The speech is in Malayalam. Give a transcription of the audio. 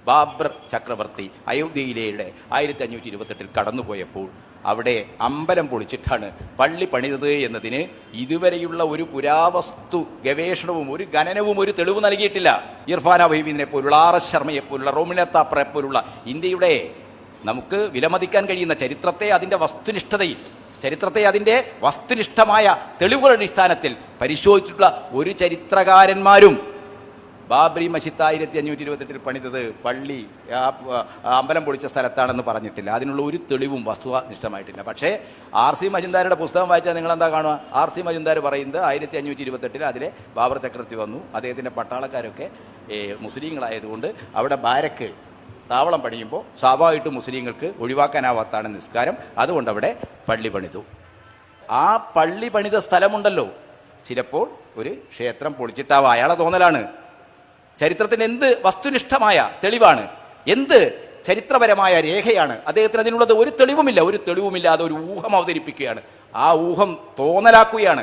ബാബർ ചക്രവർത്തി അയോധ്യയിലെ 1528 കടന്നുപോയപ്പോൾ അവിടെ അമ്പലം പൊളിച്ചിട്ടാണ് പള്ളി പണിതത് എന്നതിന് ഇതുവരെയുള്ള ഒരു പുരാവസ്തു ഗവേഷണവും ഒരു ഖനനവും ഒരു തെളിവ് നൽകിയിട്ടില്ല. ഇർഫാന വൈബിനെ പോലുള്ള RS ശർമ്മയെ പോലുള്ള റോമിന താപ്പറെ പോലുള്ള ഇന്ത്യയുടെ നമുക്ക് വിലമതിക്കാൻ കഴിയുന്ന ചരിത്രത്തെ അതിൻ്റെ വസ്തുനിഷ്ഠമായ തെളിവുകളുടെ അടിസ്ഥാനത്തിൽ പരിശോധിച്ചിട്ടുള്ള ഒരു ചരിത്രകാരന്മാരും ബാബറി മസ്ജിദ് 1528 പണിതത് പള്ളി അമ്പലം പൊളിച്ച സ്ഥലത്താണെന്ന് പറഞ്ഞിട്ടില്ല. അതിനുള്ള ഒരു തെളിവും വസ്തുനിഷ്ഠമായിട്ടില്ല. പക്ഷേ RC മജുംദാരുടെ പുസ്തകം വായിച്ചാൽ നിങ്ങൾ എന്താ കാണുക? RC മജുംദാർ പറയുന്നത് 1528 അതിലെ ബാബർ ചക്രവർത്തി വന്നു, അദ്ദേഹത്തിൻ്റെ പട്ടാളക്കാരൊക്കെ മുസ്ലിങ്ങളായതുകൊണ്ട് അവിടെ ബാരക്ക് താവളം പണിയുമ്പോൾ സ്വാഭാവികമായിട്ടും മുസ്ലിങ്ങൾക്ക് ഒഴിവാക്കാനാവാത്താണ് നിസ്കാരം, അതുകൊണ്ട് അവിടെ പള്ളി പണിതു. ആ പള്ളി പണിത സ്ഥലമുണ്ടല്ലോ, ചിലപ്പോൾ ഒരു ക്ഷേത്രം പൊളിച്ചിട്ടാവാം, അയാളെ തോന്നലാണ്. ചരിത്രത്തിന് എന്ത് വസ്തുനിഷ്ഠമായ തെളിവാണ്, എന്ത് ചരിത്രപരമായ രേഖയാണ്? അദ്ദേഹത്തിന് അതിനുള്ളത് ഒരു തെളിവുമില്ല. ഒരു തെളിവുമില്ലാതെ ഒരു ഊഹം അവതരിപ്പിക്കുകയാണ്, ആ ഊഹം തോന്നലാക്കുകയാണ്.